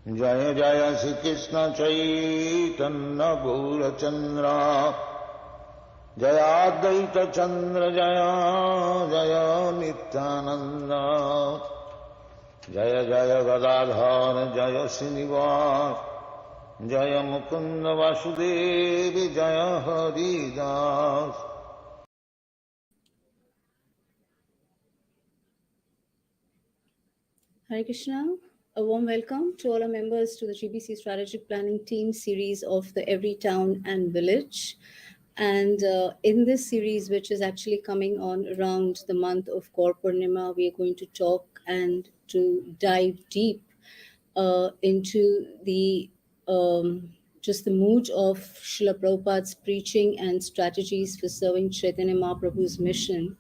Jaya Jaya Sri Krishna Chaitanya Gaurachandra Jaya Advaita Chandra Jaya Jaya Nityananda Jaya Jaya Gadadhar Jaya Srinivas Jaya Mukunda Vasudevi Jaya Haridas. Hare Krishna. A warm welcome to all our members to the GBC Strategic Planning Team series of the Every Town and Village. And in this series, which is actually coming on around the month of Gaur Purnima, we are going to talk and to dive deep into the just the mood of Srila Prabhupada's preaching and strategies for serving Chaitanya Mahaprabhu's mission.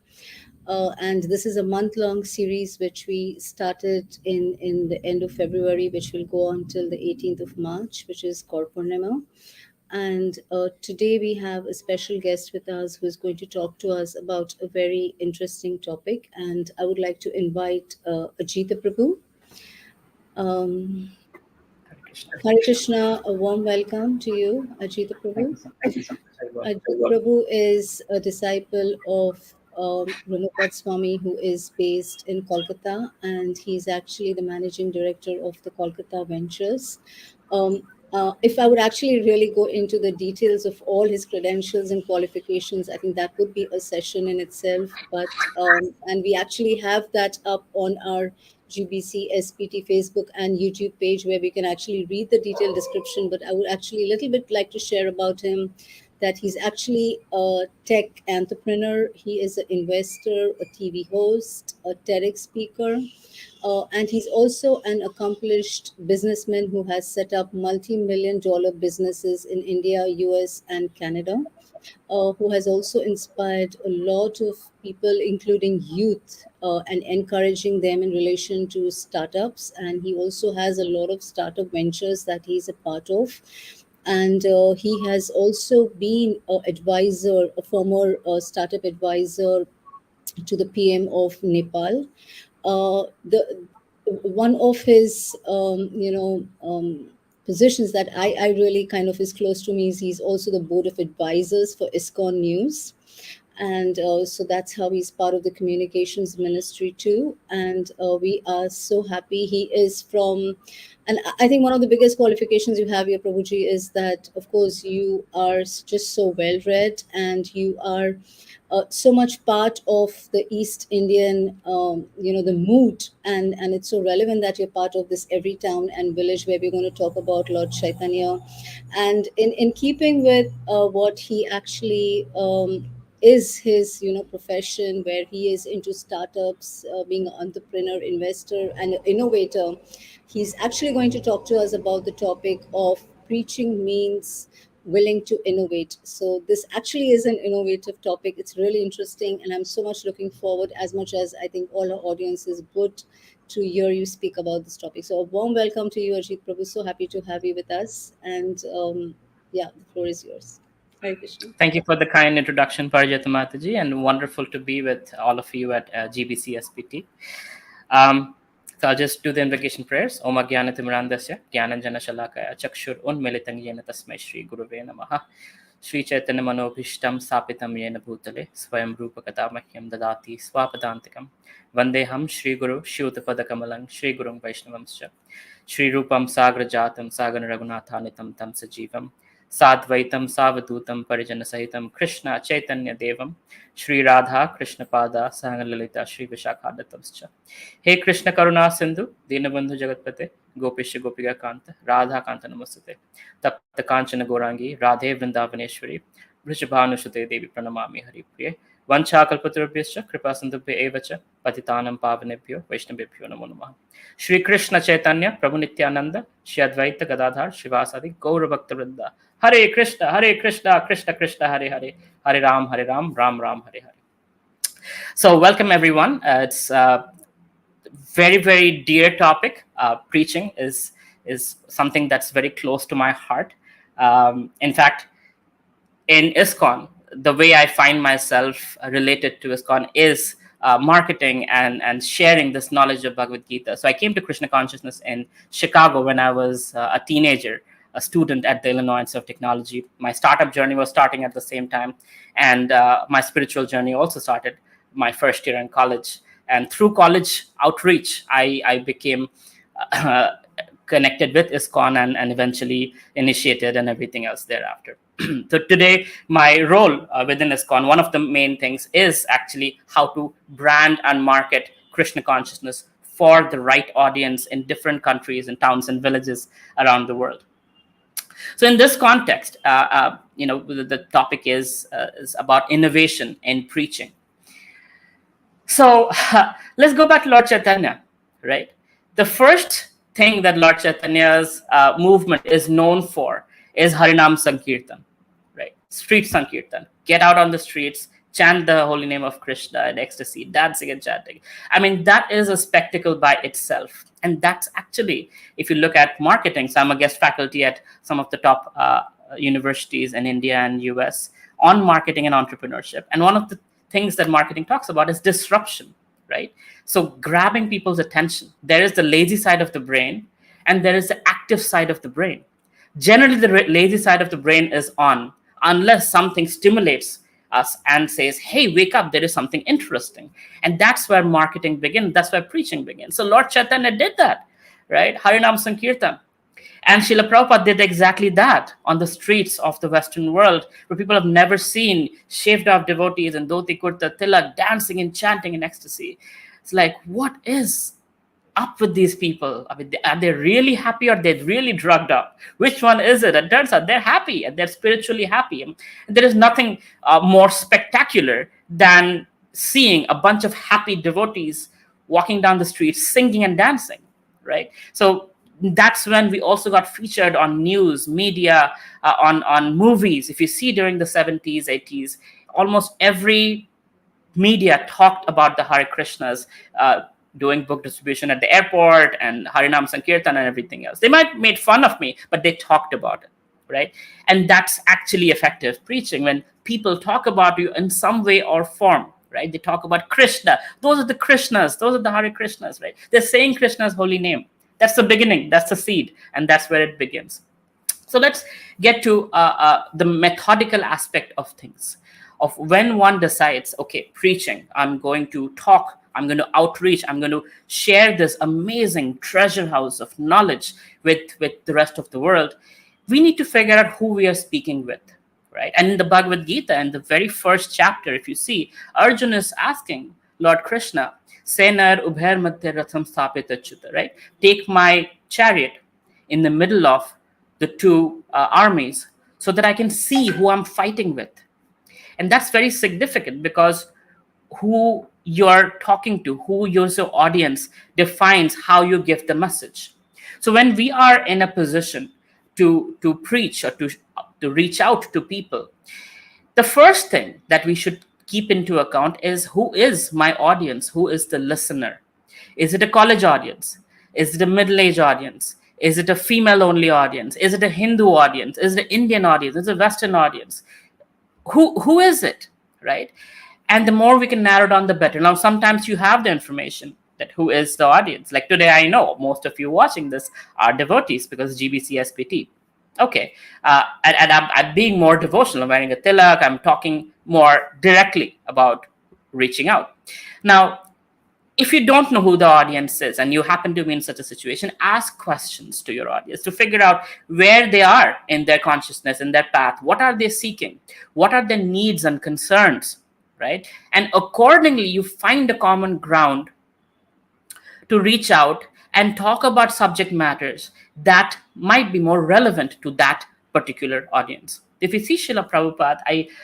And this is a month-long series which we started in the end of February, which will go on till the 18th of March, which is Gaur Purnima. And today we have a special guest with us who is going to talk to us about a very interesting topic. And I would like to invite Ajita Prabhu. Hare Krishna, a warm welcome to you, Ajita Prabhu. Thank you so much. Ajita Prabhu is a disciple of Ramapad Swami, who is based in Kolkata, and he's actually the managing director of the Kolkata Ventures. If I would actually really go into the details of all his credentials and qualifications, I think that would be a session in itself. But and we actually have that up on our GBC SPT Facebook and YouTube page where we can actually read the detailed description. But I would actually a little bit like to share about him that he's actually a tech entrepreneur. He is an investor, a TV host, a TEDx speaker, and he's also an accomplished businessman who has set up multi-million-dollar businesses in India, US, and Canada. Who has also inspired a lot of people, including youth, and encouraging them in relation to startups. And he also has a lot of startup ventures that he's a part of. And he has also been an advisor, a former startup advisor to the PM of Nepal. The one of his positions that I really kind of is close to me is he's also the board of advisors for ISKCON News. And so that's how he's part of the communications ministry too. And we are so happy he is from. And I think one of the biggest qualifications you have here, Prabhuji, is that, of course, you are just so well read and you are so much part of the East Indian, the mood. And it's so relevant that you're part of this Every Town and Village where we're going to talk about Lord Chaitanya. And in keeping with what he actually is his profession, where he is into startups, being an entrepreneur, investor, and innovator, he's actually going to talk to us about the topic of preaching means willing to innovate. So this actually is an innovative topic. It's really interesting, and I'm so much looking forward, as much as I think all our audience is good, to hear you speak about this topic. So a warm welcome to you, Ajit Prabhu. So happy to have you with us, and the floor is yours. Hare Krishna. Thank you for the kind introduction, Parijata Mataji, and wonderful to be with all of you at GBC SPT. So I'll just do the invocation prayers. Om Ajnanatimrandasya Jnananjana Shalakaya Chakshur Unmilitam Yena Tasmai Shri Guruve Namaha Sri Chaitanya Manobhishtam Sapitam Yena Bhutale Swayam Rupa Katamahyam Dadati Swapadantikam Vandeham Shri Guru Shutapada Kamalang Shri Gurum Vaishnavamscha Shri Rupam Sagra Jatam Sagan Raghunatanitam Tam Sajivam Sadvaitam Savadutam Parijana Sahitam Krishna Chaitanya Devam Shri Radha Krishna Pada Sagan Lalita Shri Vishakadatamscha He Krishna Karuna Sindhu Dinabandhu Jagatpate Gopisha Gopika Kanta Radha Kanta Namastate Tapta Kanchana Gorangi Radhe Vrindavaneshwari Vrishabhanusute Devi Pranamami Hari Priye Vanchakalpaturabhyascha Kripa Sindhubhya Evacha Patitanam Pavanebhyo Vaishnavebhyo Namo Namaha Shri Krishna Chaitanya Prabhu Nityananda Shri Advaita Gadadhar Shivasadi Gaura Bhakta Vrinda Hare Krishna Krishna Krishna Hare Hare Hare Ram Ram Ram Hare Hare. So welcome everyone. It's very, very dear topic. Preaching is something that's very close to my heart. In fact, in ISKCON, the way I find myself related to ISKCON is marketing and sharing this knowledge of Bhagavad Gita. So I came to Krishna consciousness in Chicago when I was a teenager, a student at the Illinois Institute of Technology. My startup journey was starting at the same time, and my spiritual journey also started my first year in college. And through college outreach, I became connected with ISKCON and eventually initiated and everything else thereafter. So today, my role within ISKCON, one of the main things is actually how to brand and market Krishna consciousness for the right audience in different countries and towns and villages around the world. So in this context, the topic is about innovation in preaching. So let's go back to Lord Chaitanya, right? The first thing that Lord Chaitanya's movement is known for is Harinam Sankirtan, right? Street Sankirtan. Get out on the streets, chant the holy name of Krishna in ecstasy, dancing and chanting. I mean, that is a spectacle by itself. And that's actually, if you look at marketing, so I'm a guest faculty at some of the top universities in India and US on marketing and entrepreneurship. And one of the things that marketing talks about is disruption, right? So grabbing people's attention. There is the lazy side of the brain and there is the active side of the brain. Generally, the lazy side of the brain is on unless something stimulates us and says, hey, wake up, there is something interesting. And that's where marketing begins. That's where preaching begins. So Lord Chaitanya did that, right? Harinam Sankirtan. And Srila Prabhupada did exactly that on the streets of the Western world, where people have never seen shaved off devotees and dhoti kurta tilak dancing and chanting in ecstasy. It's like, what is up with these people? I mean, are they really happy or are they really drugged up? Which one is it? It turns out they're happy and they're spiritually happy. And there is nothing more spectacular than seeing a bunch of happy devotees walking down the street, singing and dancing, right? So that's when we also got featured on news, media, on movies. If you see during the 70s, 80s, almost every media talked about the Hare Krishnas, doing book distribution at the airport and Harinam Sankirtan and everything else. They might have made fun of me, but they talked about it, right? And that's actually effective preaching when people talk about you in some way or form, right? They talk about Krishna. Those are the Krishnas. Those are the Hare Krishnas, right? They're saying Krishna's holy name. That's the beginning. That's the seed. And that's where it begins. So let's get to the methodical aspect of things, of when one decides, okay, preaching, I'm going to talk, I'm going to outreach, I'm going to share this amazing treasure house of knowledge with the rest of the world. We need to figure out who we are speaking with, right? And in the Bhagavad Gita, in the very first chapter, if you see, Arjuna is asking Lord Krishna, Senar ubher madhya ratham sthapit achyuta, right? Take my chariot in the middle of the two armies so that I can see who I'm fighting with. And that's very significant because who you're talking to, who your audience defines how you give the message. So when we are in a position to preach or to reach out to people, the first thing that we should keep into account is who is my audience, who is the listener. Is it a college audience? Is it a middle-aged audience? Is it a female-only audience? Is it a Hindu audience? Is it an Indian audience? Is it a Western audience? Who is it, right? And the more we can narrow down, the better. Now, sometimes you have the information that who is the audience. Like today, I know most of you watching this are devotees because GBC SPT. Okay, and I'm being more devotional. I'm wearing a tilak. I'm talking more directly about reaching out. Now, if you don't know who the audience is and you happen to be in such a situation, ask questions to your audience to figure out where they are in their consciousness, in their path. What are they seeking? What are their needs and concerns, right? And accordingly, you find a common ground to reach out and talk about subject matters that might be more relevant to that particular audience. If you see Srila Prabhupada,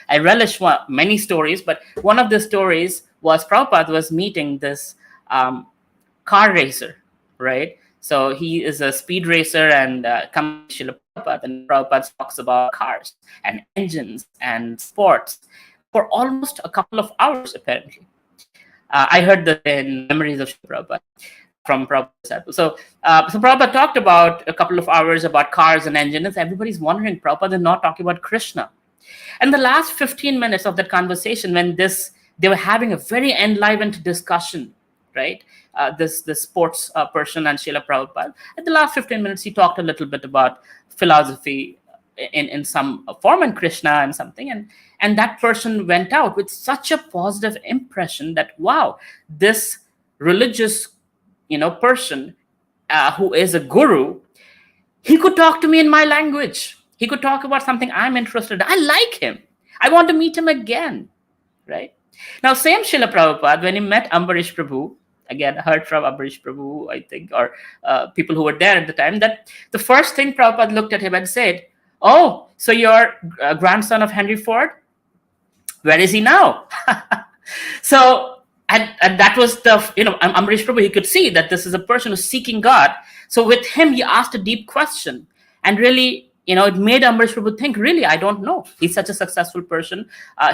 I relish many stories, but one of the stories was Prabhupada was meeting this car racer, right? So he is a speed racer and comes to Srila Prabhupada, and Prabhupada talks about cars and engines and sports for almost a couple of hours, apparently. I heard that in Memories of Srila Prabhupada. From Prabhupada. So Prabhupada talked about a couple of hours about cars and engines. Everybody's wondering, Prabhupada is not talking about Krishna. And the last 15 minutes of that conversation, when this they were having a very enlivened discussion, right? This sports person and Srila Prabhupada. At the last 15 minutes, he talked a little bit about philosophy in some form, and Krishna and something, and that person went out with such a positive impression that, wow, this religious person who is a guru, he could talk to me in my language. He could talk about something I'm interested in. I like him. I want to meet him again, right? Now, same Srila Prabhupada, when he met Ambarish Prabhu, again, heard from Ambarish Prabhu, I think, or people who were there at the time, that the first thing Prabhupada looked at him and said, "Oh, so you're a grandson of Henry Ford? Where is he now?" So, and that was the, Ambarish Prabhu, he could see that this is a person who's seeking God. So with him, he asked a deep question. And really, it made Ambarish Prabhu think, really, I don't know. He's such a successful person.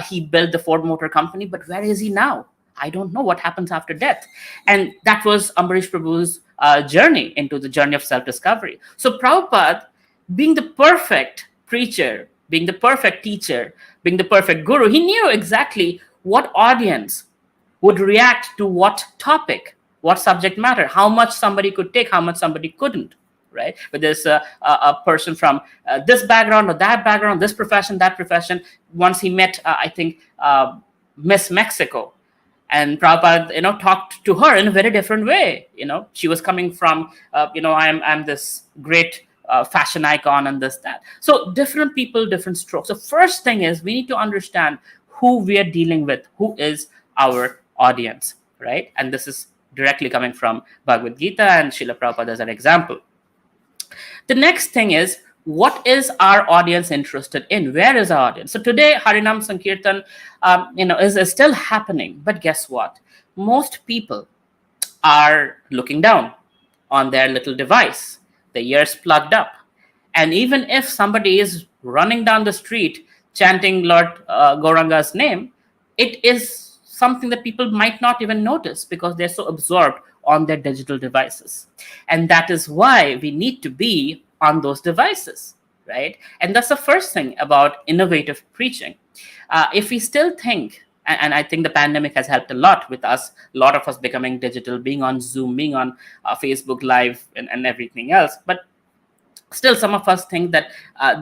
He built the Ford Motor Company, but where is he now? I don't know what happens after death. And that was Ambarish Prabhu's journey into the journey of self-discovery. So Prabhupada, being the perfect preacher, being the perfect teacher, being the perfect guru, he knew exactly what audience would react to what topic, what subject matter, how much somebody could take, how much somebody couldn't, right? But there's a person from this background or that background, this profession, that profession. Once he met, I think, Miss Mexico, and Prabhupada, talked to her in a very different way. She was coming from, I'm this great fashion icon and this, that. So different people, different strokes. The first thing is we need to understand who we are dealing with, who is our audience, right? And this is directly coming from Bhagavad Gita and Srila Prabhupada as an example. The next thing is, what is our audience interested in? Where is our audience? So today, Harinam Sankirtan, is still happening. But guess what? Most people are looking down on their little device, the ears plugged up. And even if somebody is running down the street chanting Lord Gauranga's name, it is something that people might not even notice because they're so absorbed on their digital devices. And that is why we need to be on those devices, right? And that's the first thing about innovative preaching. If we still think, and I think the pandemic has helped a lot with us, a lot of us becoming digital, being on Zoom, being on Facebook Live and everything else, but still some of us think that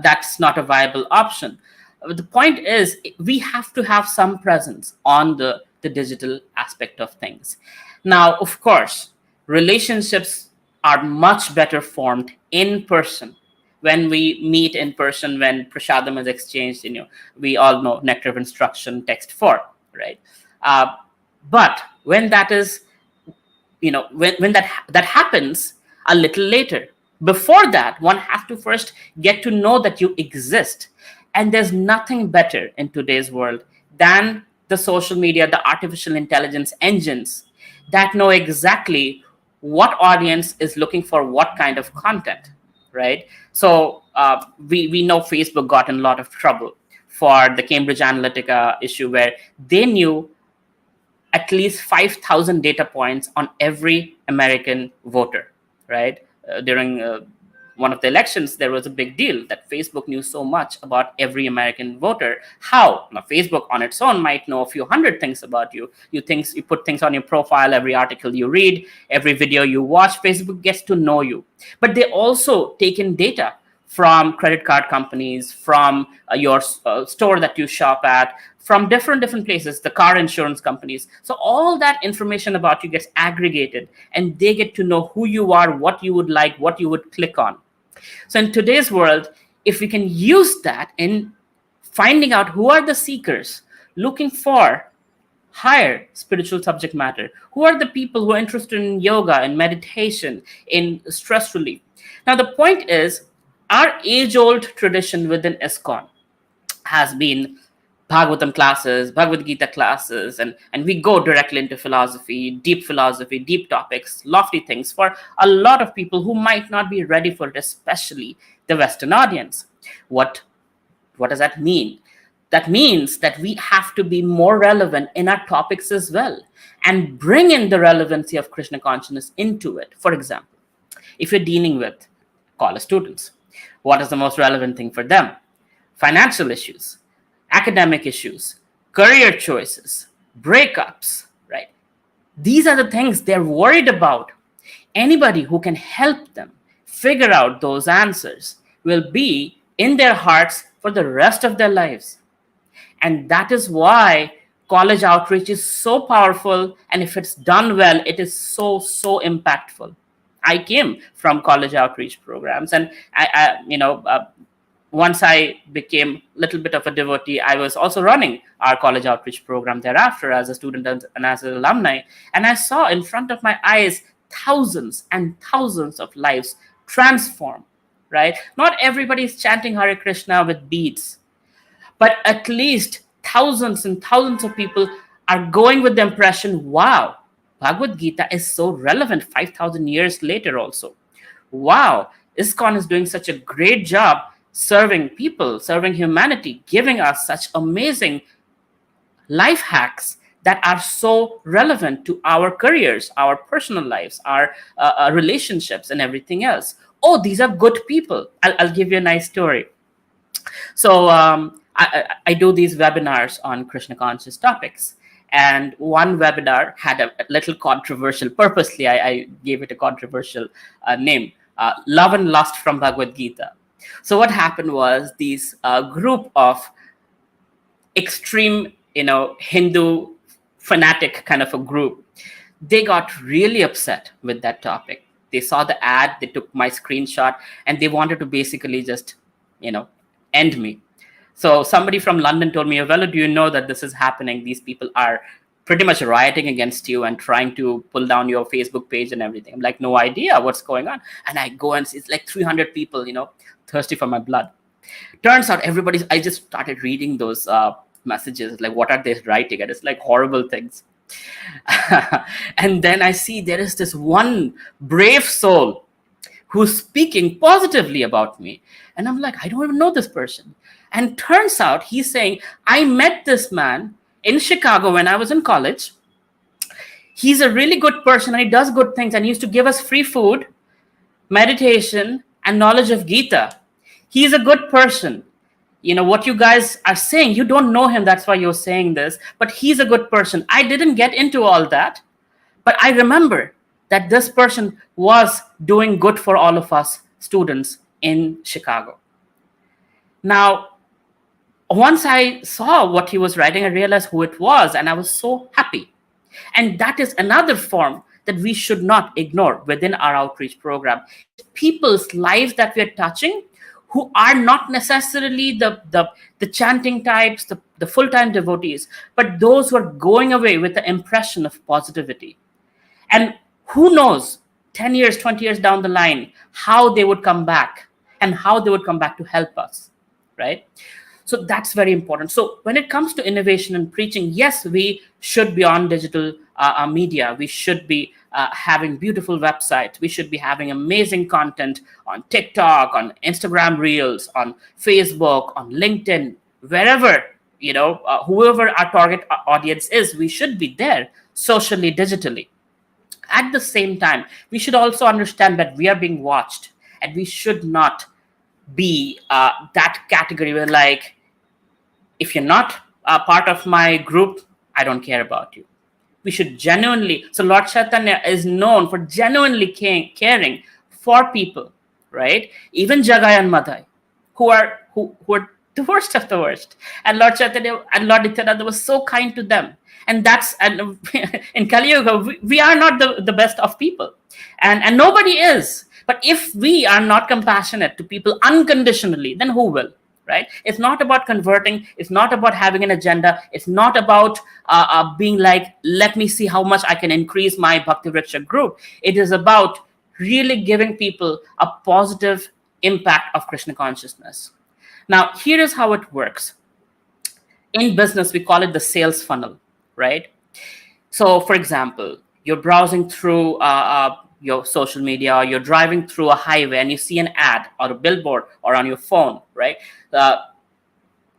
that's not a viable option. The point is, we have to have some presence on the digital aspect of things. Now, of course, relationships are much better formed in person. When we meet in person, when prasadam is exchanged, we all know nectar of instruction, text 4, right? But when that is, when that happens a little later, before that, one has to first get to know that you exist. And there's nothing better in today's world than the social media, the artificial intelligence engines that know exactly what audience is looking for what kind of content, right? So we know Facebook got in a lot of trouble for the Cambridge Analytica issue, where they knew at least 5,000 data points on every American voter, right? During one of the elections, there was a big deal that Facebook knew so much about every American voter. How? Now, Facebook on its own might know a few hundred things about you. You put things on your profile, every article you read, every video you watch, Facebook gets to know you. But they also take in data from credit card companies, from your store that you shop at, from different places, the car insurance companies. So all that information about you gets aggregated, and they get to know who you are, what you would like, what you would click on. So in today's world, if we can use that in finding out who are the seekers looking for higher spiritual subject matter, who are the people who are interested in yoga and meditation, in stress relief. Now, the point is, our age-old tradition within ISKCON has been Bhagavatam classes, Bhagavad Gita classes, and we go directly into philosophy, deep topics, lofty things for a lot of people who might not be ready for it, especially the Western audience. What does that mean? That means that we have to be more relevant in our topics as well and bring in the relevancy of Krishna consciousness into it. For example, if you're dealing with college students, what is the most relevant thing for them? Financial issues, academic issues, career choices, breakups, right? These are the things they're worried about. Anybody who can help them figure out those answers will be in their hearts for the rest of their lives. And that is why college outreach is so powerful. And if it's done well, it is so, so impactful. I came from college outreach programs, and once I became a little bit of a devotee, I was also running our college outreach program thereafter as a student and as an alumni. And I saw in front of my eyes thousands and thousands of lives transform, right? Not everybody is chanting Hare Krishna with beads, but at least thousands and thousands of people are going with the impression, wow, Bhagavad Gita is so relevant 5,000 years later also. Wow, ISKCON is doing such a great job serving people, serving humanity, giving us such amazing life hacks that are so relevant to our careers, our personal lives, our relationships, and everything else. Oh, these are good people. I'll give you a nice story. So I do these webinars on Krishna conscious topics. And one webinar had a little controversial, purposely I gave it a controversial name, Love and Lust from Bhagavad Gita. So what happened was these group of extreme, Hindu fanatic kind of a group, they got really upset with that topic. They saw the ad, they took my screenshot, and they wanted to basically just, end me. So somebody from London told me, Avelo, do you know that this is happening? These people are pretty much rioting against you and trying to pull down your Facebook page and everything. I'm like, no idea what's going on. And I go and see it's like 300 people, thirsty for my blood. Turns out I just started reading those messages, like what are they writing? And it's like horrible things. And then I see there is this one brave soul who's speaking positively about me. And I'm like, I don't even know this person. And turns out he's saying, I met this man in Chicago when I was in college. He's a really good person and he does good things and he used to give us free food, meditation, and knowledge of Gita. He's a good person. What you guys are saying, you don't know him, that's why you're saying this, but he's a good person. I didn't get into all that, but I remember that this person was doing good for all of us students in Chicago. Now, once I saw what he was writing, I realized who it was, and I was so happy. And that is another form that we should not ignore within our outreach program. People's lives that we are touching who are not necessarily the chanting types, the full-time devotees, but those who are going away with the impression of positivity. And who knows, 10 years, 20 years down the line, how they would come back and how they would come back to help us, right? So that's very important. So when it comes to innovation and preaching, yes, we should be on digital media. We should be having beautiful websites. We should be having amazing content on TikTok, on Instagram Reels, on Facebook, on LinkedIn, wherever, whoever our target audience is, we should be there socially, digitally. At the same time, we should also understand that we are being watched and we should not be that category where, like, if you're not a part of my group, I don't care about you. We should genuinely, so Lord Chaitanya is known for genuinely caring for people, right? Even Jagai and Madhai, who are the worst of the worst. And Lord Chaitanya and Lord Nityananda was so kind to them. And that's, and in Kali Yuga, we are not the best of people. And nobody is. But if we are not compassionate to people unconditionally, then who will? Right? It's not about converting. It's not about having an agenda. It's not about being like, let me see how much I can increase my Bhakti Vriksha group. It is about really giving people a positive impact of Krishna consciousness. Now, here is how it works. In business, we call it the sales funnel, right? So, for example, you're browsing through your social media, or you're driving through a highway and you see an ad or a billboard or on your phone, right?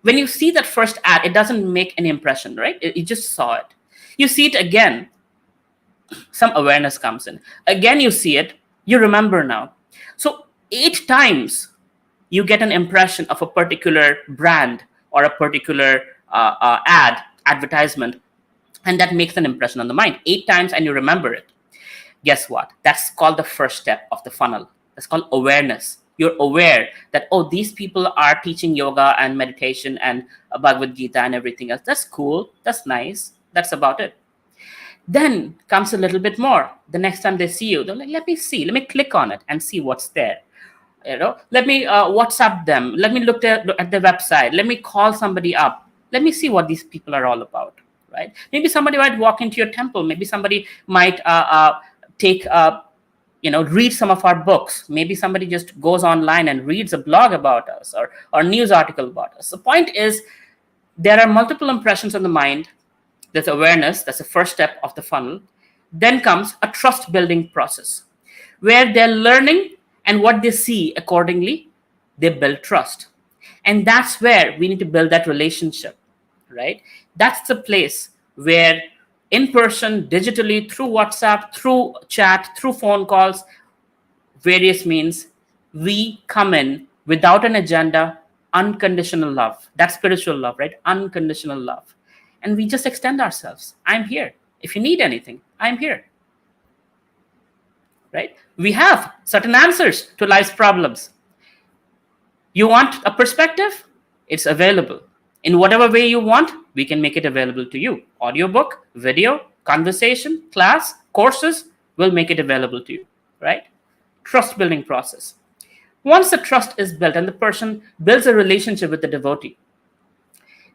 When you see that first ad, it doesn't make any impression, right? You just saw it. You see it again, some awareness comes in. Again, you see it, you remember now. So 8 times you get an impression of a particular brand or a particular advertisement. And that makes an impression on the mind 8 times and you remember it. Guess what? That's called the first step of the funnel. That's called awareness. You're aware that, oh, these people are teaching yoga and meditation and Bhagavad Gita and everything else. That's cool. That's nice. That's about it. Then comes a little bit more. The next time they see you, they're like, let me see. Let me click on it and see what's there. Let me WhatsApp them. Let me look at the website. Let me call somebody up. Let me see what these people are all about, right? Maybe somebody might walk into your temple. Maybe somebody might read some of our books. Maybe somebody just goes online and reads a blog about us or news article about us. The point is, there are multiple impressions on the mind. There's awareness. That's the first step of the funnel. Then comes a trust building process where they're learning, and what they see accordingly, they build trust. And that's where we need to build that relationship, right? That's the place where in person, digitally, through WhatsApp, through chat, through phone calls, various means, we come in without an agenda, unconditional love. That's spiritual love, right? Unconditional love. And we just extend ourselves. I'm here. If you need anything, I'm here. Right? We have certain answers to life's problems. You want a perspective? It's available. In whatever way you want, we can make it available to you. Audiobook, video, conversation, class, courses, will make it available to you, right? Trust building process. Once the trust is built and the person builds a relationship with the devotee,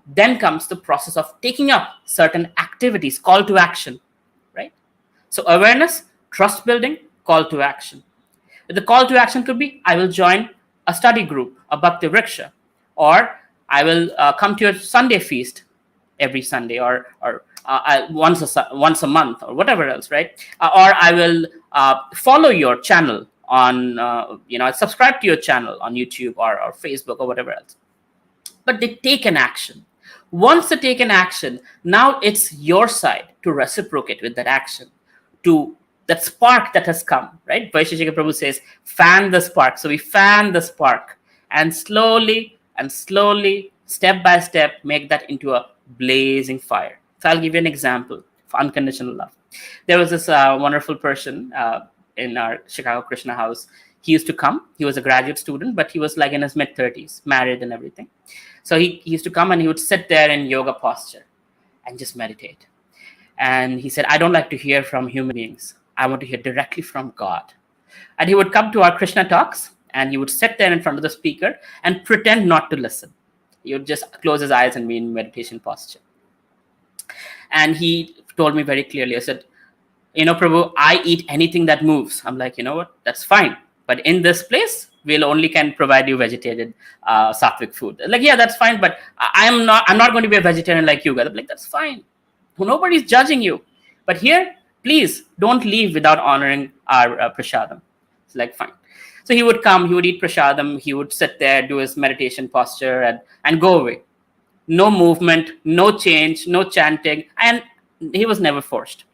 then comes the process of taking up certain activities, call to action, right? So awareness, trust building, call to action. The call to action could be, I will join a study group, a Bhakti Vriksha, or I will come to your Sunday feast every Sunday, or once a month, or whatever else, right? Or I will follow your channel on, subscribe to your channel on YouTube or Facebook or whatever else. But they take an action. Once they take an action, now it's your side to reciprocate with that action, to that spark that has come, right? Vaisheshika Prabhu says, fan the spark. So we fan the spark and slowly, step by step, make that into a blazing fire. So I'll give you an example for unconditional love. There was this wonderful person in our Chicago Krishna house. He used to come. He was a graduate student, but he was like in his mid-30s, married and everything. So he used to come and he would sit there in yoga posture and just meditate. And he said, I don't like to hear from human beings. I want to hear directly from God. And he would come to our Krishna talks and he would sit there in front of the speaker and pretend not to listen. He would just close his eyes and be in meditation posture. And he told me very clearly, I said, Prabhu, I eat anything that moves. I'm like, you know what? That's fine. But in this place, we'll only can provide you vegetarian sattvic food. Like, yeah, that's fine. But I'm not going to be a vegetarian like you guys. I'm like, that's fine. Nobody's judging you. But here, please don't leave without honoring our prasadam. It's like, fine. So he would come, he would eat prasadam, he would sit there, do his meditation posture and go away. No movement, no change, no chanting. And he was never forced.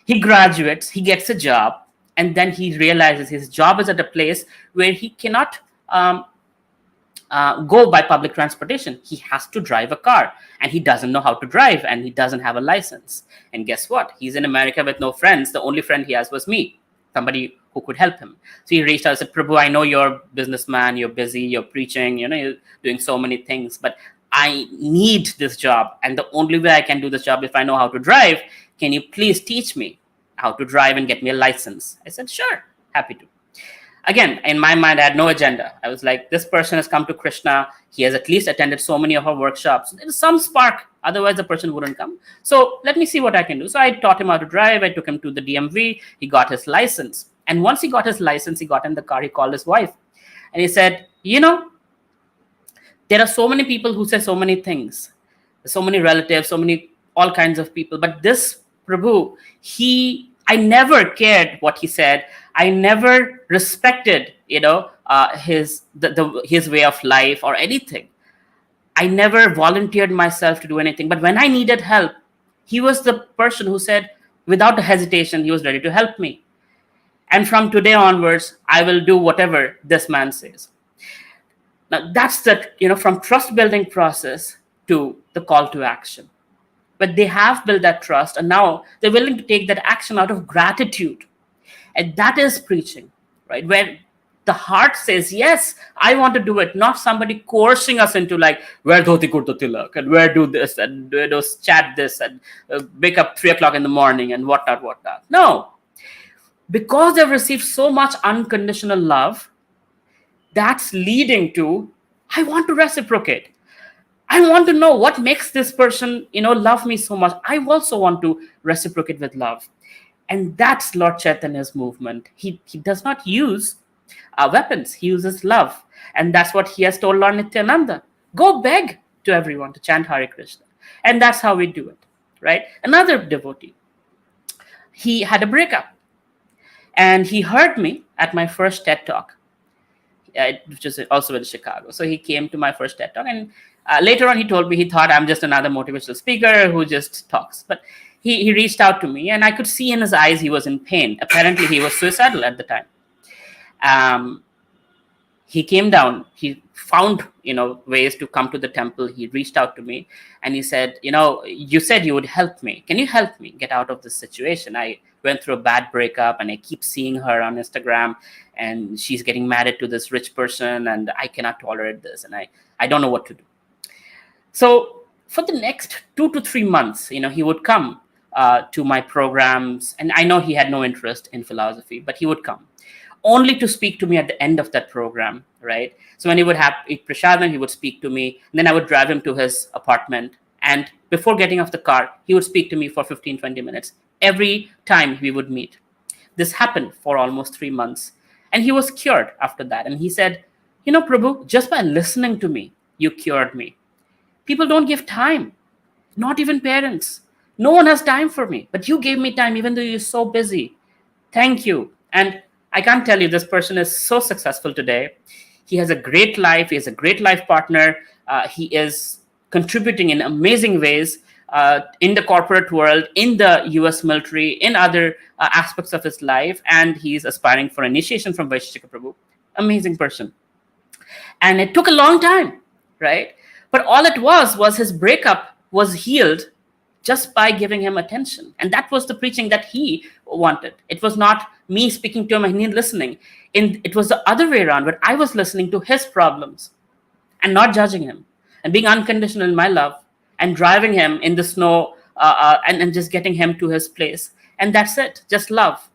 He graduates, he gets a job, and then he realizes his job is at a place where he cannot go by public transportation. He has to drive a car, and he doesn't know how to drive, and he doesn't have a license. And guess what? He's in America with no friends. The only friend he has was me, somebody who could help him. So he reached out and said, Prabhu, I know you're a businessman, you're busy, you're preaching, you're doing so many things, but I need this job. And the only way I can do this job if I know how to drive. Can you please teach me how to drive and get me a license? I said, sure, happy to. Again, in my mind, I had no agenda. I was like, this person has come to Krishna. He has at least attended so many of our workshops. There is some spark. Otherwise, the person wouldn't come. So let me see what I can do. So I taught him how to drive. I took him to the DMV. He got his license. And once he got his license, he got in the car. He called his wife. And he said, there are so many people who say so many things. So many relatives, all kinds of people. But this Prabhu, I never cared what he said. I never respected, his way of life or anything. I never volunteered myself to do anything. But when I needed help, he was the person who said, without a hesitation, he was ready to help me. And from today onwards, I will do whatever this man says. Now, that's from trust building process to the call to action. but they have built that trust, and now they're willing to take that action out of gratitude. And that is preaching, right? Where the heart says, yes, I want to do it, not somebody coercing us into like, wear dhoti kurta tilak, and wear do this, and chat this, and wake up 3 o'clock in the morning, and whatnot. No. Because they've received so much unconditional love, that's leading to, I want to reciprocate. I want to know what makes this person, love me so much. I also want to reciprocate with love. And that's Lord Chaitanya's movement. He does not use weapons. He uses love. And that's what he has told Lord Nityananda. Go beg to everyone to chant Hare Krishna. And that's how we do it, right? Another devotee, he had a breakup. And he heard me at my first TED Talk, which is also in Chicago. So he came to my first TED Talk. And later on, he told me he thought I'm just another motivational speaker who just talks. But he reached out to me, and I could see in his eyes he was in pain. Apparently, he was suicidal at the time. He came down. He found, ways to come to the temple. He reached out to me, and he said, you said you would help me. Can you help me get out of this situation? I went through a bad breakup, and I keep seeing her on Instagram, and she's getting married to this rich person, and I cannot tolerate this, and I don't know what to do. So for the next 2 to 3 months, he would come to my programs, and I know he had no interest in philosophy, but he would come only to speak to me at the end of that program, right? So when he would eat prasadam, he would speak to me, and then I would drive him to his apartment, and before getting off the car, he would speak to me for 15-20 minutes every time we would meet. This happened for almost 3 months, and he was cured after that. And he said, Prabhu, just by listening to me, you cured me. People don't give time, not even parents. No one has time for me, but you gave me time even though you're so busy. Thank you. And I can't tell you, this person is so successful today. He has a great life. He has a great life partner. He is contributing in amazing ways in the corporate world, in the US military, in other aspects of his life. And he's aspiring for initiation from Vaisheshika Prabhu. Amazing person. And it took a long time, right? But all it was his breakup was healed just by giving him attention. And that was the preaching that he wanted. It was not me speaking to him and he listening. It was the other way around, where I was listening to his problems and not judging him, and being unconditional in my love, and driving him in the snow and just getting him to his place. And that's it, just love.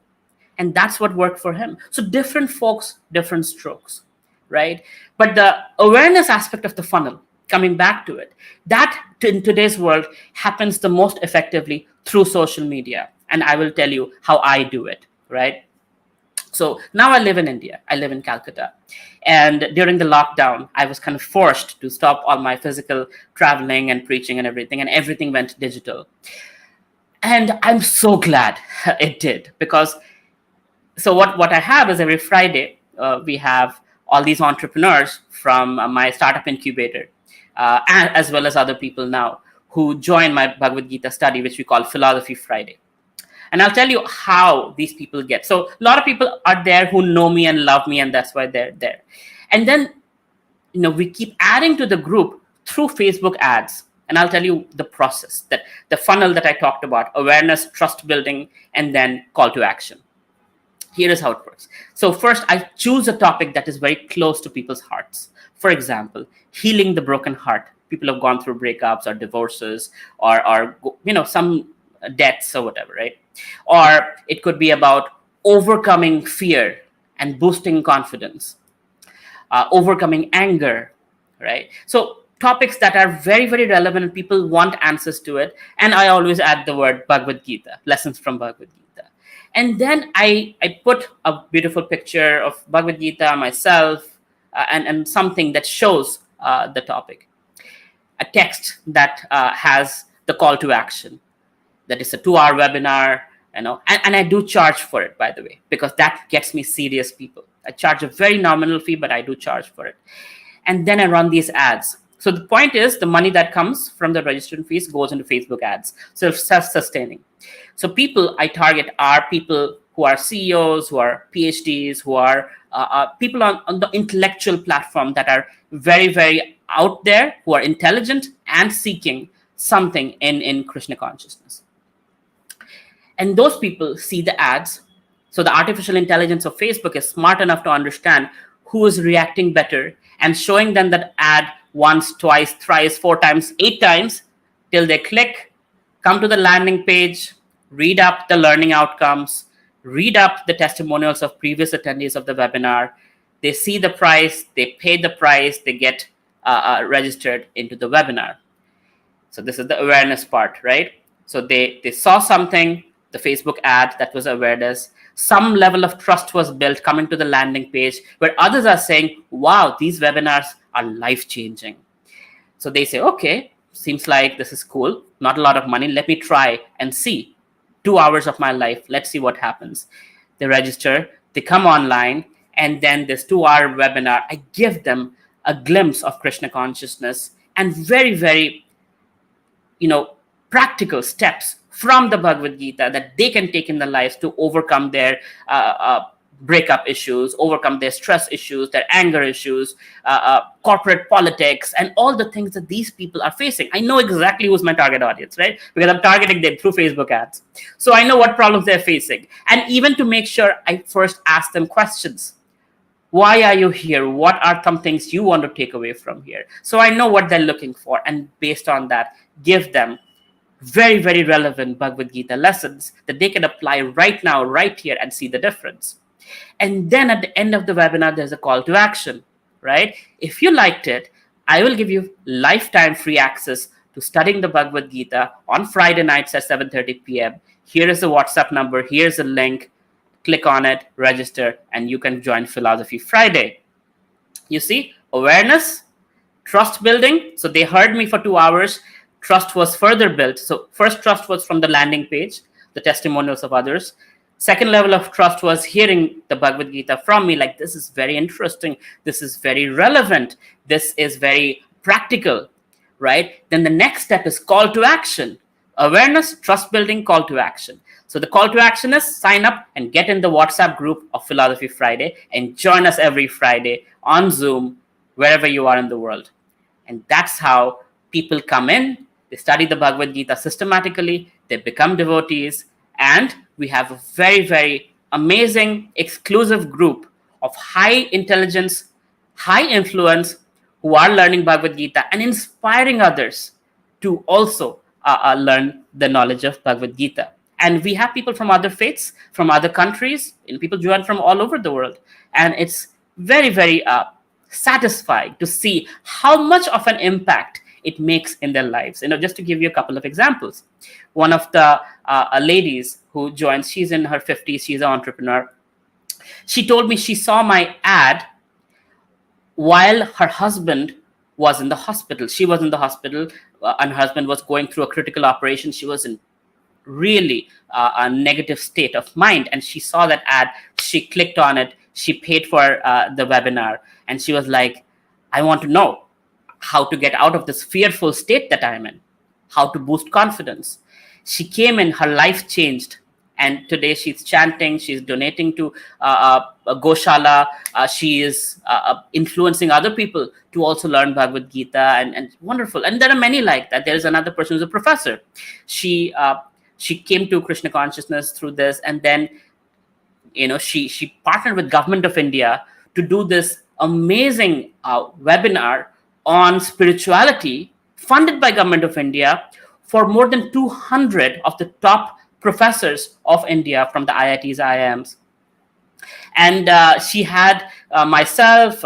And that's what worked for him. So different folks, different strokes, right? But the awareness aspect of the funnel, coming back to it, that in today's world happens the most effectively through social media. And I will tell you how I do it, right? So now I live in India. I live in Calcutta. And during the lockdown, I was kind of forced to stop all my physical traveling and preaching and everything went digital. And I'm so glad it did, because so what I have is every Friday, we have all these entrepreneurs from my startup incubator, as well as other people now who join my Bhagavad Gita study, which we call Philosophy Friday. And I'll tell you how these people get. So a lot of people are there who know me and love me, and that's why they're there. And then, we keep adding to the group through Facebook ads. And I'll tell you the process, that the funnel that I talked about: awareness, trust building, and then call to action. Here is how it works. So first, I choose a topic that is very close to people's hearts. For example, healing the broken heart. People have gone through breakups or divorces or some deaths or whatever, right? Or it could be about overcoming fear and boosting confidence, overcoming anger, right? So topics that are very, very relevant and people want answers to it. And I always add the word Bhagavad Gita, lessons from Bhagavad Gita. And then I put a beautiful picture of Bhagavad Gita, myself, and something that shows the topic. A text that has the call to action. That is a 2-hour webinar, and I do charge for it, by the way, because that gets me serious people. I charge a very nominal fee, but I do charge for it. And then I run these ads. So the point is, the money that comes from the registration fees goes into Facebook ads. So it's self-sustaining. So people I target are people who are CEOs, who are PhDs, who are people on the intellectual platform that are very, very out there, who are intelligent and seeking something in Krishna consciousness. And those people see the ads. So the artificial intelligence of Facebook is smart enough to understand who is reacting better and showing them that ad once, twice, thrice, 4 times, 8 times till they click, come to the landing page, read up the learning outcomes, read up the testimonials of previous attendees of the webinar. They see the price, they pay the price, they get registered into the webinar. So this is the awareness part, right? So they saw something, the Facebook ad, that was awareness. Some level of trust was built coming to the landing page where others are saying, wow, these webinars are life-changing. So they say, okay, seems like this is cool. Not a lot of money. Let me try and see. 2 hours of my life. Let's see what happens. They register, they come online, and then this 2-hour webinar, I give them a glimpse of Krishna consciousness and very, very, practical steps from the Bhagavad Gita that they can take in their lives to overcome their breakup issues, overcome their stress issues, their anger issues, corporate politics, and all the things that these people are facing. I know exactly who's my target audience, right? Because I'm targeting them through Facebook ads. So I know what problems they're facing. And even to make sure, I first ask them questions. Why are you here? What are some things you want to take away from here? So I know what they're looking for. And based on that, give them very, very relevant Bhagavad Gita lessons that they can apply right now, right here, and see the difference. And then at the end of the webinar, there's a call to action, right? If you liked it, I will give you lifetime free access to studying the Bhagavad Gita on Friday nights at 7:30 p.m. Here is the WhatsApp number. Here's a link. Click on it, register, and you can join Philosophy Friday. You see, awareness, trust building. So they heard me for 2 hours. Trust was further built. So first trust was from the landing page, the testimonials of others. Second level of trust was hearing the Bhagavad Gita from me, like, this is very interesting. This is very relevant. This is very practical, right? Then the next step is call to action. Awareness, trust building, call to action. So the call to action is sign up and get in the WhatsApp group of Philosophy Friday and join us every Friday on Zoom, wherever you are in the world. And that's how people come in, they study the Bhagavad Gita systematically, they become devotees, and we have a very, very amazing, exclusive group of high intelligence, high influence, who are learning Bhagavad Gita and inspiring others to also learn the knowledge of Bhagavad Gita. And we have people from other faiths, from other countries, and people join from all over the world. And it's very, very satisfying to see how much of an impact it makes in their lives. Just to give you a couple of examples. One of the ladies who joins, she's in her 50s, she's an entrepreneur. She told me she saw my ad while her husband was in the hospital. She was in the hospital and her husband was going through a critical operation. She was in really a negative state of mind. And she saw that ad, she clicked on it, she paid for the webinar, and she was like, I want to know how to get out of this fearful state that I'm in, how to boost confidence. She came in, her life changed. And today she's chanting, she's donating to a Goshala, she is influencing other people to also learn Bhagavad Gita, and wonderful. And there are many like that. There's another person who's a professor. She came to Krishna consciousness through this, and then she partnered with Government of India to do this amazing webinar on spirituality, funded by Government of India, for more than 200 of the top professors of India from the IITs, IIMs. And she had myself,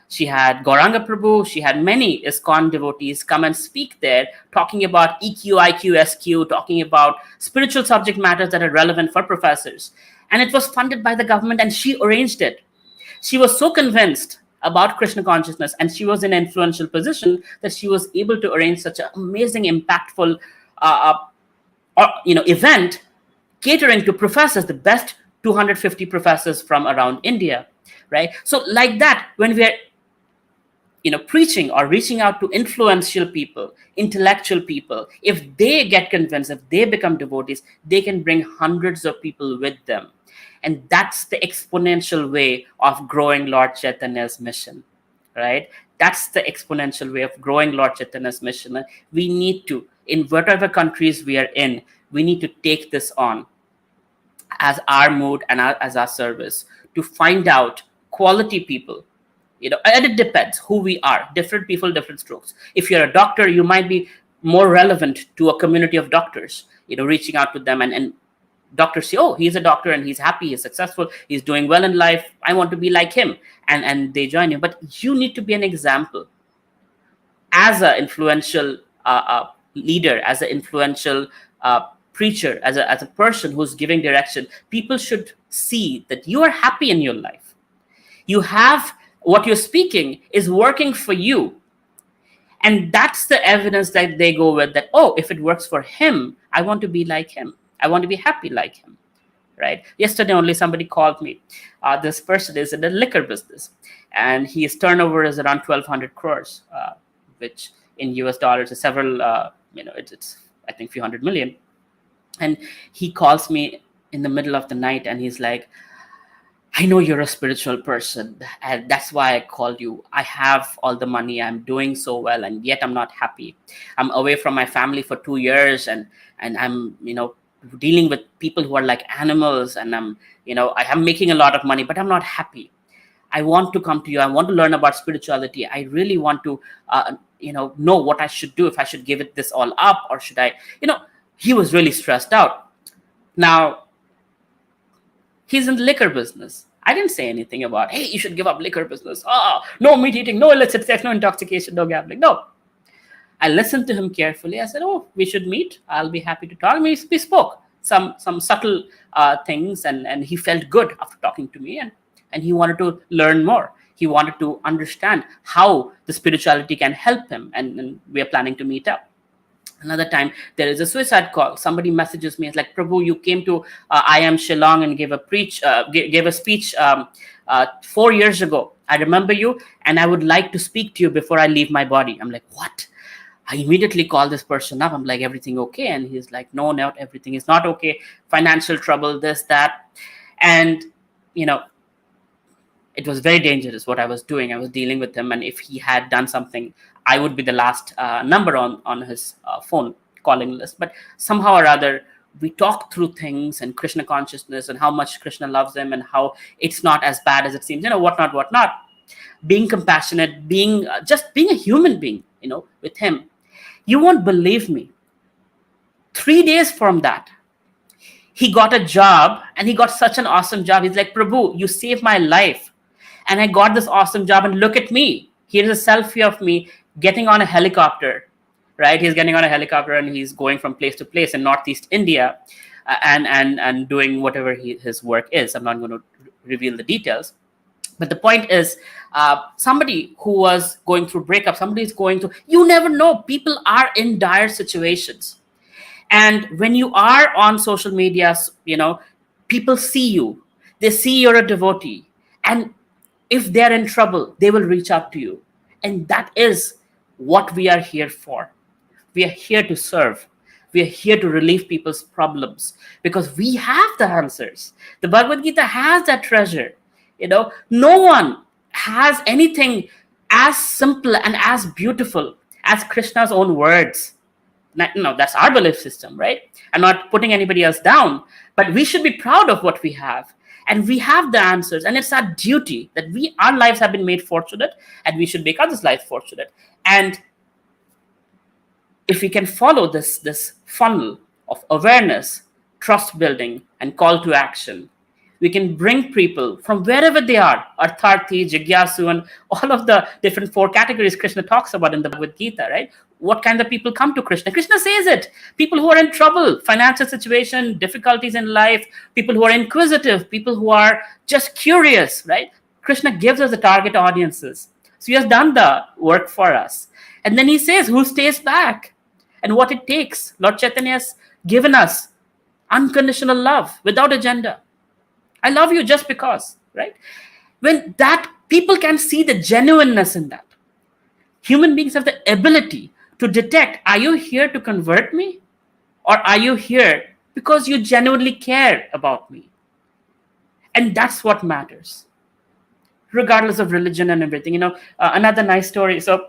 she had Gauranga Prabhu, she had many ISKCON devotees come and speak there, talking about EQ, IQ, SQ, talking about spiritual subject matters that are relevant for professors. And it was funded by the government, and she arranged it. She was so convinced about Krishna consciousness, and she was in an influential position that she was able to arrange such an amazing, impactful event catering to professors, the best 250 professors from around India, right? So like that, when we are preaching or reaching out to influential people, intellectual people, if they get convinced, if they become devotees, they can bring hundreds of people with them. And that's the exponential way of growing Lord Chaitanya's mission, right? That's the exponential way of growing Lord Chaitanya's mission. We need to, in whatever countries we are in, we need to take this on as our mood and as our service, to find out quality people. And it depends who we are. Different people, different strokes. If you're a doctor, you might be more relevant to a community of doctors, reaching out to them, and doctors say, oh, he's a doctor and he's happy, he's successful, he's doing well in life, I want to be like him, and they join you. But you need to be an example as an influential leader, as an influential preacher, as a person who's giving direction. People should see that you are happy in your life. You have what you're speaking is working for you. And that's the evidence that they go with, that, oh, if it works for him, I want to be like him. I want to be happy like him, right? Yesterday only somebody called me. This person is in the liquor business, and his turnover is around 1,200 crores, which in US dollars is several, it's I think few hundred million. And he calls me in the middle of the night and he's like, I know you're a spiritual person, and that's why I called you. I have all the money, I'm doing so well, and yet I'm not happy. I'm away from my family for 2 years, and I'm, dealing with people who are like animals, and I'm making a lot of money, but I'm not happy. I want to come to you. I want to learn about spirituality. I really want to, know what I should do, if I should give it this all up, or should I, he was really stressed out. Now, he's in the liquor business. I didn't say anything about, hey, you should give up liquor business. Oh, no meat eating, no illicit sex, no intoxication, no gambling. No. I listened to him carefully. I said, oh, we should meet. I'll be happy to talk. We spoke some subtle things, and he felt good after talking to me, and he wanted to learn more. He wanted to understand how the spirituality can help him, and we are planning to meet up. Another time, there is a suicide call. Somebody messages me. It's like, Prabhu, you came to IM Shillong and gave a speech 4 years ago. I remember you, and I would like to speak to you before I leave my body. I'm like, what? I immediately call this person up. I'm like, everything okay? And he's like, no, not everything is not okay. Financial trouble, this, that. And, it was very dangerous what I was doing. I was dealing with him. And if he had done something, I would be the last number on his phone calling list. But somehow or other, we talked through things and Krishna consciousness and how much Krishna loves him and how it's not as bad as it seems, whatnot. Being compassionate, being a human being, with him. You won't believe me. 3 days from that, he got a job, and he got such an awesome job. He's like, Prabhu, you saved my life. And I got this awesome job, and look at me. Here's a selfie of me getting on a helicopter, right? He's getting on a helicopter and he's going from place to place in Northeast India and doing whatever his work is. I'm not going to reveal the details. But the point is, somebody who was going through breakup, somebody's going through, you never know. People are in dire situations. And when you are on social media, people see you. They see you're a devotee. And if they're in trouble, they will reach out to you. And that is what we are here for. We are here to serve. We are here to relieve people's problems because we have the answers. The Bhagavad Gita has that treasure. No one has anything as simple and as beautiful as Krishna's own words. No, that's our belief system, right? I'm not putting anybody else down, but we should be proud of what we have. And we have the answers, and it's our duty that our lives have been made fortunate, and we should make others' lives fortunate. And if we can follow this funnel of awareness, trust building, and call to action, we can bring people from wherever they are, Artharthi, Jigyasu, and all of the different 4 categories Krishna talks about in the Bhagavad Gita, right? What kind of people come to Krishna? Krishna says it. People who are in trouble, financial situation, difficulties in life, people who are inquisitive, people who are just curious, right? Krishna gives us the target audiences. So he has done the work for us. And then he says, who stays back? And what it takes. Lord Chaitanya has given us unconditional love without agenda. I love you just because, right? When that, people can see the genuineness in that. Human beings have the ability to detect, are you here to convert me? Or are you here because you genuinely care about me? And that's what matters. regardless of religion and everything. Another nice story. So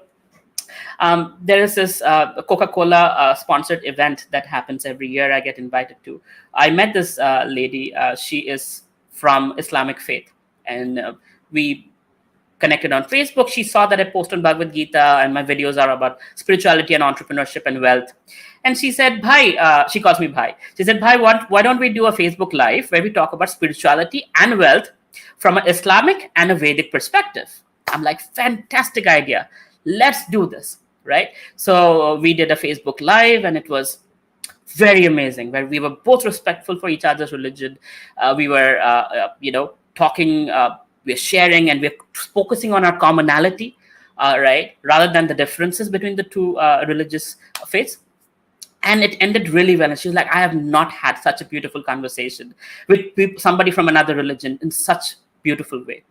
there is this Coca-Cola sponsored event that happens every year. I get invited to. I met this lady. She is from Islamic faith, and we connected on Facebook. She saw that I post on Bhagavad Gita, and my videos are about spirituality and entrepreneurship and wealth. And she said, Bhai, she calls me Bhai. She said, Bhai, why don't we do a Facebook Live where we talk about spirituality and wealth from an Islamic and a Vedic perspective? I'm like, fantastic idea. Let's do this, right? So we did a Facebook Live, and it was very amazing, where we were both respectful for each other's religion. We were, talking, we're sharing, and we're focusing on our commonality, right, rather than the differences between the two religious faiths. And it ended really well. And she was like, I have not had such a beautiful conversation with somebody from another religion in such beautiful way.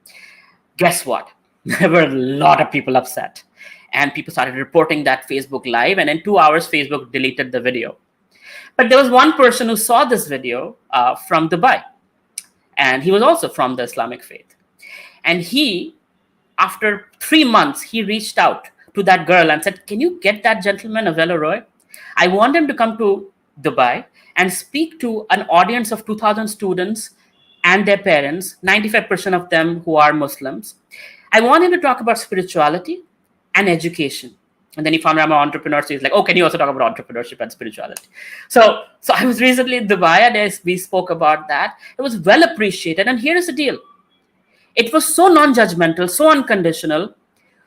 Guess what? There were a lot of people upset. And people started reporting that Facebook Live. And in 2 hours, Facebook deleted the video. But there was one person who saw this video from Dubai. And he was also from the Islamic faith. And he, after 3 months, he reached out to that girl and said, can you get that gentleman, Avelo Roy? I want him to come to Dubai and speak to an audience of 2,000 students and their parents, 95% of them who are Muslims. I want him to talk about spirituality and education. And then he found out I'm an entrepreneur, so he's like, oh, can you also talk about entrepreneurship and spirituality? So I was recently in Dubai, and we spoke about that. It was well appreciated. And here's the deal. It was so non-judgmental, so unconditional,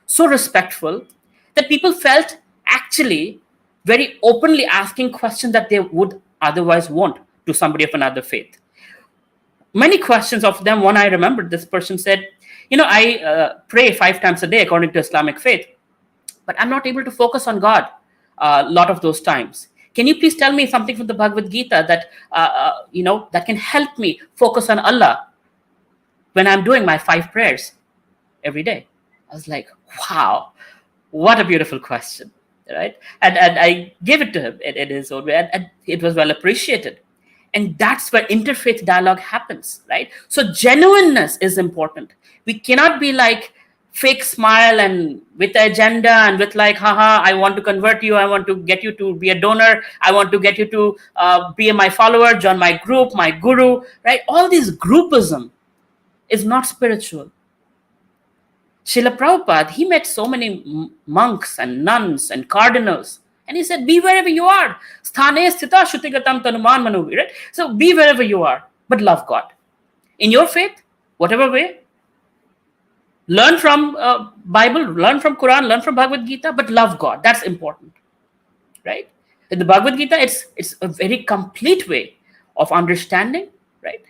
so respectful, that people felt actually very openly asking questions that they would otherwise want to somebody of another faith. Many questions of them. One I remembered, this person said, I pray 5 times a day according to Islamic faith, but I'm not able to focus on God a lot of those times. Can you please tell me something from the Bhagavad Gita that, that can help me focus on Allah when I'm doing my 5 prayers every day? I was like, wow, what a beautiful question, right? And I gave it to him in his own way, and it was well appreciated. And that's where interfaith dialogue happens, right? So genuineness is important. We cannot be like fake smile and with the agenda and with like, haha, I want to convert you. I want to get you to be a donor. I want to get you to be my follower, join my group, my guru, right? All this groupism is not spiritual. Srila Prabhupada, he met so many monks and nuns and cardinals. And he said, be wherever you are. Sthane sthita shutigatam tanuman manuvi, right? So be wherever you are, but love God. In your faith, whatever way, learn from Bible, learn from Quran, learn from Bhagavad Gita, but love God. That's important, right? In the Bhagavad Gita, it's a very complete way of understanding, right?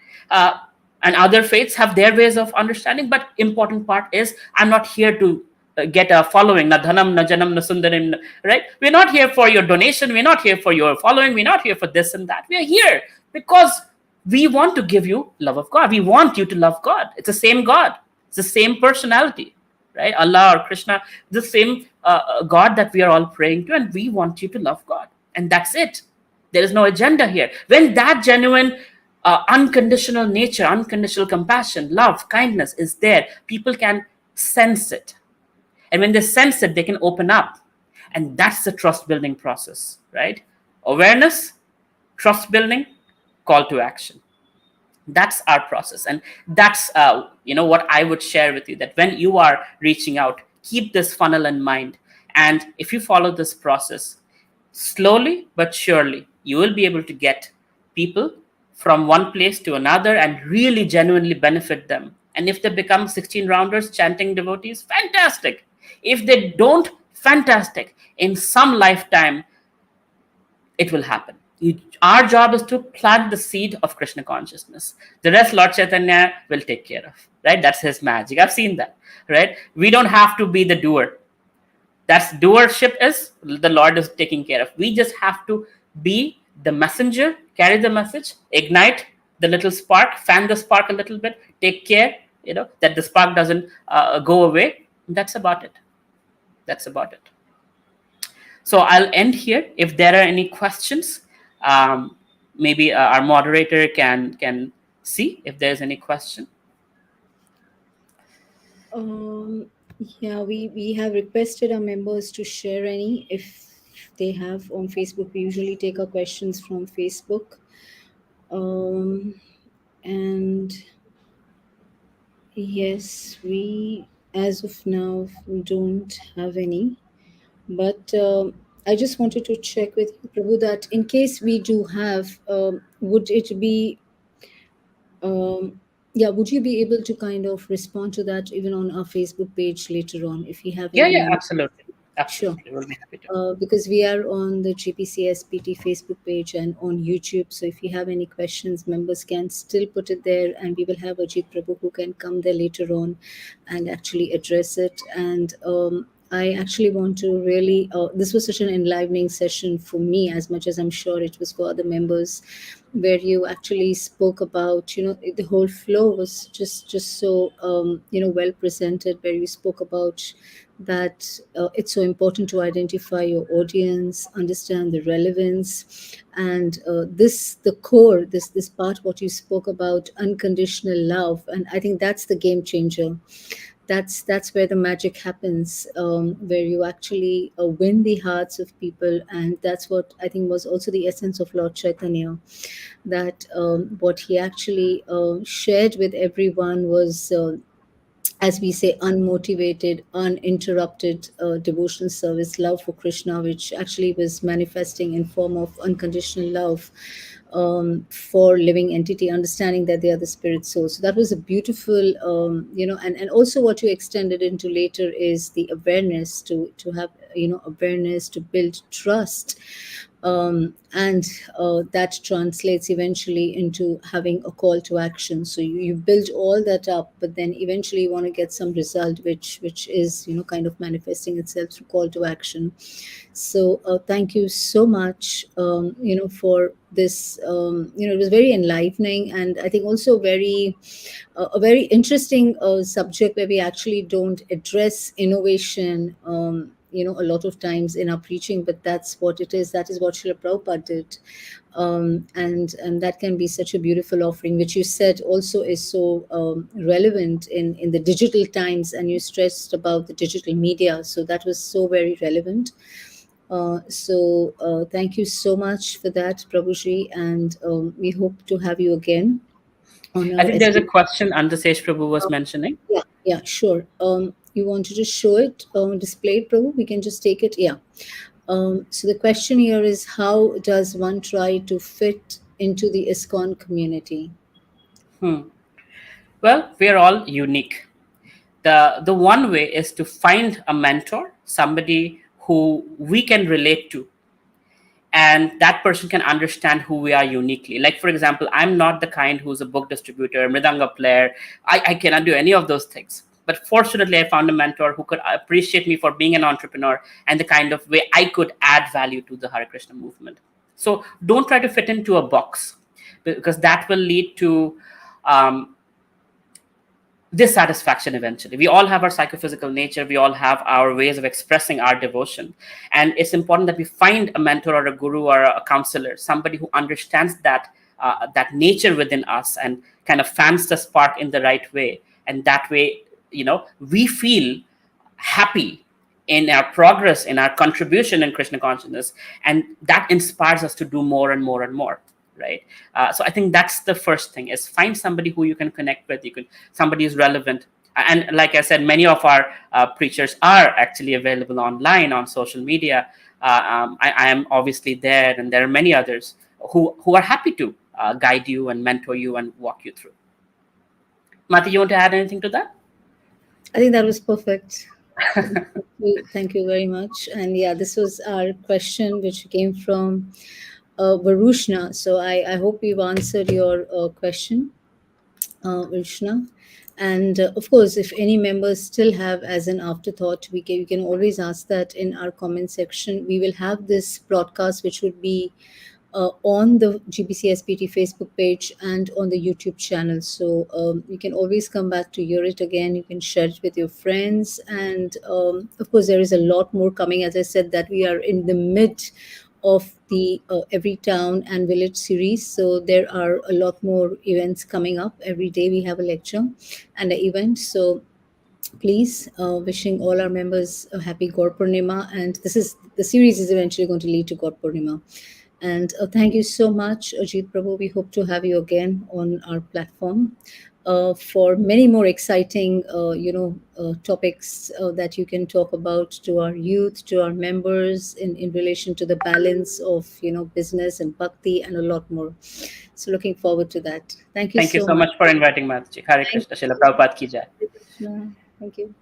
And other faiths have their ways of understanding, but important part is I'm not here to get a following, na dhanam, na janam, na sundarim, right? We're not here for your donation. We're not here for your following. We're not here for this and that. We are here because we want to give you love of God. We want you to love God. It's the same God. It's the same personality, right? Allah or Krishna, the same God that we are all praying to, and we want you to love God. And that's it. There is no agenda here. When that genuine unconditional nature, unconditional compassion, love, kindness is there, people can sense it. And when they sense it, they can open up. And that's the trust building process, right? Awareness, trust building, call to action. That's our process. And that's, what I would share with you, that when you are reaching out, keep this funnel in mind. And if you follow this process, slowly but surely, you will be able to get people from one place to another and really genuinely benefit them. And if they become 16 rounders chanting devotees, fantastic. If they don't, fantastic. In some lifetime, it will happen. Our job is to plant the seed of Krishna consciousness. The rest, Lord Chaitanya will take care of, right? That's his magic. I've seen that, right? We don't have to be the doer. That's doership is the Lord is taking care of. We just have to be the messenger, carry the message, ignite the little spark, fan the spark a little bit, take care, that the spark doesn't go away. That's about it. That's about it. So I'll end here. If there are any questions, maybe our moderator can see if there's any question. Um, yeah, we have requested our members to share any if they have on Facebook. We usually take our questions from Facebook. Um, and yes, we as of now don't have any. But I just wanted to check with you, Prabhu, that in case we do have, would it be um, yeah, would you be able to kind of respond to that even on our Facebook page later on if you have Yeah, any yeah, members? absolutely. Sure. Absolutely. We'll be happy to. Because we are on the GBC SPT Facebook page and on YouTube. So if you have any questions, members can still put it there, and we will have Ajit Prabhu who can come there later on and actually address it. And I actually want to really, this was such an enlivening session for me, as much as I'm sure it was for other members, where you actually spoke about, the whole flow was just so, well presented, where you spoke about that it's so important to identify your audience, understand the relevance, and the core, this part what you spoke about, unconditional love. And I think that's the game changer. That's where the magic happens, where you actually win the hearts of people. And that's what I think was also the essence of Lord Chaitanya, that what he actually shared with everyone was, as we say, unmotivated, uninterrupted devotional service, love for Krishna, which actually was manifesting in form of unconditional love for living entity, understanding that they are the spirit soul. So that was a beautiful, and also what you extended into later is the awareness, to have, awareness, to build trust, and that translates eventually into having a call to action. So you build all that up, but then eventually you want to get some result, which is, kind of manifesting itself through call to action. So thank you so much, for this. It was very enlightening, and I think also a very interesting subject, where we actually don't address innovation, a lot of times in our preaching, but that's what it is. That is what Srila Prabhupada did. And that can be such a beautiful offering, which you said also is so relevant in the digital times, and you stressed about the digital media. So that was so very relevant. Thank you so much for that, Prabhuji, and we hope to have you again on I our think there's a SP. question Antasesh Prabhu was mentioning. Yeah, sure. You wanted to show it displayed, Prabhu? We can just take it. Yeah. So the question here is, how does one try to fit into the ISKCON community? Well, we're all unique. The one way is to find a mentor, somebody who we can relate to, and that person can understand who we are uniquely. Like, for example, I'm not the kind who's a book distributor, mridanga player. I cannot do any of those things. But fortunately, I found a mentor who could appreciate me for being an entrepreneur and the kind of way I could add value to the Hare Krishna movement. So don't try to fit into a box, because that will lead to um, dissatisfaction eventually. We all have our psychophysical nature, we all have our ways of expressing our devotion, and it's important that we find a mentor or a guru or a counselor, somebody who understands that nature within us and kind of fans the spark in the right way. And that way, we feel happy in our progress, in our contribution in Krishna consciousness, and that inspires us to do more and more and more, right? So I think that's the first thing: is find somebody who you can connect with. Somebody who's relevant. And like I said, many of our preachers are actually available online on social media. I am obviously there, and there are many others who are happy to guide you and mentor you and walk you through. Mati, you want to add anything to that? I think that was perfect. Thank you very much. And yeah, this was our question, which came from Varushna. So I hope we've answered your question, Varushna. And of course, if any members still have as an afterthought, you can always ask that in our comment section. We will have this broadcast, which would be on the GBC SPT Facebook page and on the YouTube channel. So you can always come back to hear it again. You can share it with your friends. And of course, there is a lot more coming. As I said, that we are in the mid of the Every Town and Village series. So there are a lot more events coming up. Every day we have a lecture and an event. So please. Wishing all our members a happy Gaur Purnima, and the series is eventually going to lead to Gaur Purnima. And thank you so much, Ajit Prabhu. We hope to have you again on our platform for many more exciting, topics that you can talk about to our youth, to our members in relation to the balance of, business and bhakti and a lot more. So looking forward to that. Thank you Thank you so so much. much for inviting Mataji. Hare Krishna. Srila Prabhupada ki jai. Thank you.